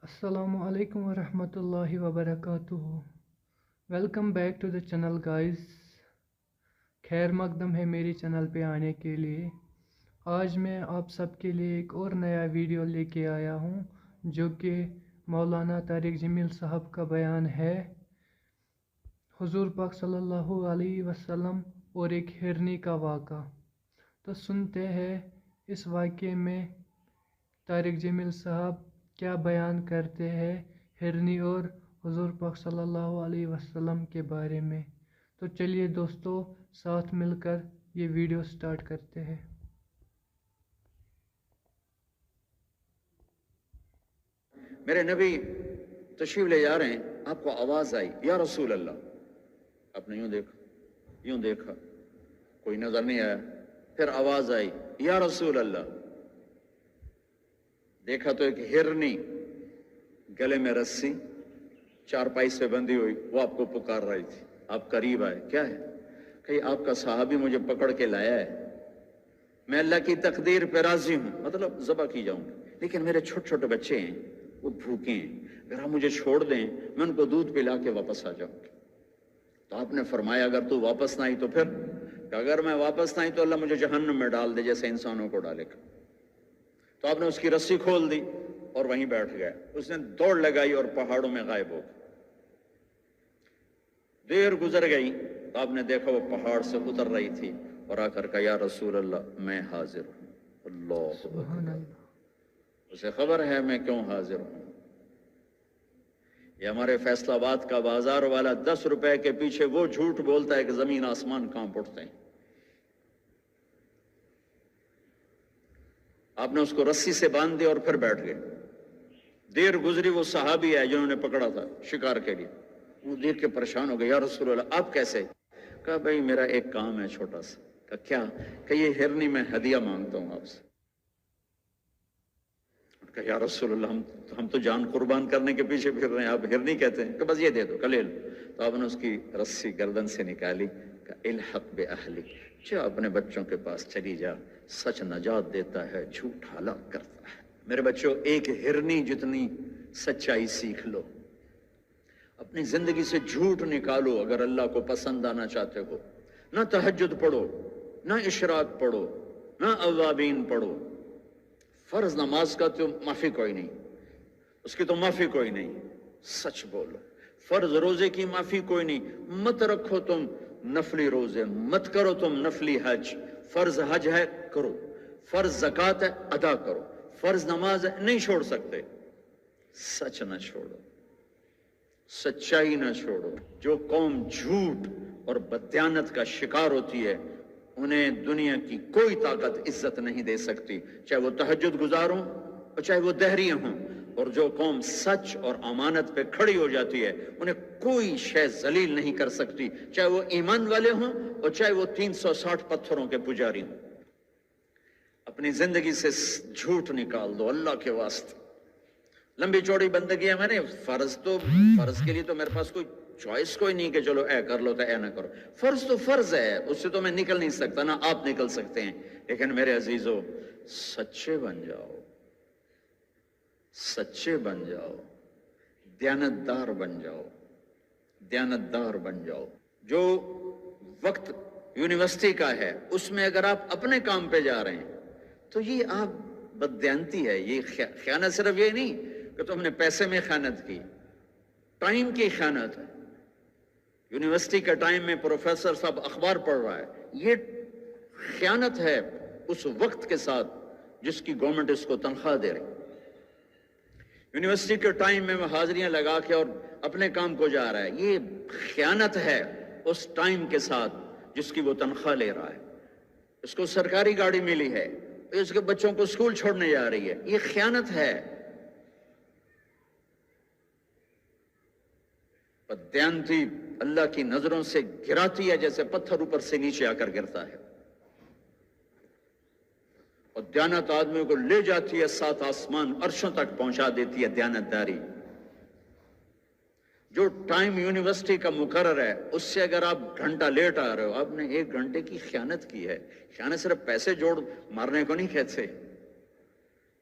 السلام علیکم ورحمۃ اللہ وبرکاتہ. Welcome back to the channel guys. خیر مقدم ہے میری چینل پہ آنے کے لیے. آج میں آپ سب کے لیے ایک اور نیا ویڈیو لے کے آیا ہوں جو کہ مولانا طارق جمیل صاحب کا بیان ہے. حضور پاک صلی اللہ علیہ وسلم اور ایک ہرنی کا واقعہ. تو سنتے ہیں اس واقعے میں طارق جمیل صاحب کیا بیان کرتے ہیں ہرنی اور حضور پاک صلی اللہ علیہ وسلم کے بارے میں. تو چلیے دوستو ساتھ مل کر یہ ویڈیو سٹارٹ کرتے ہیں. میرے نبی تشریف لے جا رہے ہیں، آپ کو آواز آئی یا رسول اللہ. آپ نے یوں دیکھا کوئی نظر نہیں آیا. پھر آواز آئی یا رسول اللہ. دیکھا تو ایک ہرنی گلے میں رسی چارپائی سے بندھی ہوئی، وہ آپ کو پکار رہی تھی. آپ قریب آئے. کیا ہے؟ کہ آپ کا صحابی مجھے پکڑ کے لایا ہے، میں اللہ کی تقدیر پہ راضی ہوں، مطلب ذبح کی جاؤں گا، لیکن میرے چھوٹے چھوٹے بچے ہیں، وہ بھوکے ہیں، اگر آپ مجھے چھوڑ دیں میں ان کو دودھ پلا کے واپس آ جاؤں گا. تو آپ نے فرمایا اگر تو واپس نہ آئی تو پھر؟ کہ اگر میں واپس نہ آئی تو اللہ مجھے جہنم میں ڈال دے جیسے انسانوں کو ڈالے گا. تو آپ نے اس کی رسی کھول دی اور وہیں بیٹھ گیا. اس نے دوڑ لگائی اور پہاڑوں میں غائب ہو گیا. دیر گزر گئی تو آپ نے دیکھا وہ پہاڑ سے اتر رہی تھی اور آ کر کہا یا رسول اللہ میں حاضر ہوں. اللہ سبحان اکبر. اللہ. اسے خبر ہے میں کیوں حاضر ہوں. یہ ہمارے فیصل آباد کا بازار والا 10 روپے کے پیچھے وہ جھوٹ بولتا ہے کہ زمین آسمان کانپ اٹھتے ہیں. آپ نے اس کو رسی سے باندھ دیا اور پھر بیٹھ گئے. دیر گزری وہ صحابی ہے جنہوں نے پکڑا تھا شکار کے لیے، وہ دیکھ کے پریشان ہو گئے. یا رسول اللہ آپ کیسے؟ کہا بھائی میرا ایک کام ہے چھوٹا سا. کہا کیا؟ کہ یہ ہرنی میں ہدیہ مانگتا ہوں آپ سے. کہا یا رسول اللہ ہم تو جان قربان کرنے کے پیچھے پھر رہے ہیں، آپ ہرنی کہتے ہیں؟ کہ بس یہ دے دو لے لو. تو آپ نے اس کی رسی گردن سے نکالی. کہا الحق بأہلک، جو اپنے بچوں کے پاس چلی جا، سچ نجات دیتا ہے، جھوٹ ہلاک کرتا ہے. میرے بچوں ایک ہرنی جتنی سچائی سیکھ لو. اپنی زندگی سے جھوٹ نکالو اگر اللہ کو پسند آنا چاہتے ہو. نہ تہجد پڑھو، نہ اشراق پڑھو، نہ اوابین پڑھو. فرض نماز کا تو معافی کوئی نہیں، اس کی تو معافی کوئی نہیں، سچ بولو. فرض روزے کی معافی کوئی نہیں، مت رکھو تم نفلی روزے، مت کرو تم نفلی حج. فرض حج ہے کرو، فرض زکوٰۃ ہے ادا کرو، فرض نماز ہے نہیں چھوڑ سکتے. سچ نہ چھوڑو، سچائی نہ چھوڑو. جو قوم جھوٹ اور بددیانت کا شکار ہوتی ہے انہیں دنیا کی کوئی طاقت عزت نہیں دے سکتی، چاہے وہ تہجد گزار ہوں اور چاہے وہ دہریے ہوں. اور جو قوم سچ اور امانت پہ کھڑی ہو جاتی ہے انہیں کوئی شے ذلیل نہیں کر سکتی، چاہے وہ ایمان والے ہوں اور چاہے وہ 360 پتھروں کے پجاری ہوں. اپنی زندگی سے جھوٹ نکال دو اللہ کے واسطے. لمبی چوڑی بندگی ہے، میں نے فرض کے لیے تو میرے پاس کوئی چوائس کوئی نہیں کہ چلو اے کر لو تو اے نہ کرو. فرض تو فرض ہے، اس سے تو میں نکل نہیں سکتا، نہ آپ نکل سکتے ہیں. لیکن میرے عزیزو سچے بن جاؤ، سچے بن جاؤ، دیانتدار بن جاؤ، دیانتدار بن جاؤ. جو وقت یونیورسٹی کا ہے اس میں اگر آپ اپنے کام پہ جا رہے ہیں تو یہ آپ بددیانتی ہے. یہ خیانت صرف یہ نہیں کہ تم نے پیسے میں خیانت کی، ٹائم کی خیانت ہے. یونیورسٹی کے ٹائم میں پروفیسر صاحب اخبار پڑھ رہا ہے، یہ خیانت ہے اس وقت کے ساتھ جس کی گورنمنٹ اس کو تنخواہ دے رہی. یونیورسٹی کے ٹائم میں وہ حاضریاں لگا کے اور اپنے کام کو جا رہا ہے، یہ خیانت ہے اس ٹائم کے ساتھ جس کی وہ تنخواہ لے رہا ہے. اس کو سرکاری گاڑی ملی ہے، اس کے بچوں کو اسکول چھوڑنے جا رہی ہے، یہ خیانت ہے. بددیانتی اللہ کی نظروں سے گراتی ہے جیسے پتھر اوپر سے نیچے آ کر گرتا ہے، اور دیانت آدمی کو لے جاتی ہے 7 آسمان عرشوں تک پہنچا دیتی ہے. دیانتداری جو ٹائم یونیورسٹی کا مقرر ہے اس سے اگر آپ گھنٹہ لیٹ آ رہے ہو آپ نے 1 گھنٹے کی خیانت کی ہے. خیانت صرف پیسے جوڑ مارنے کو نہیں کہتے،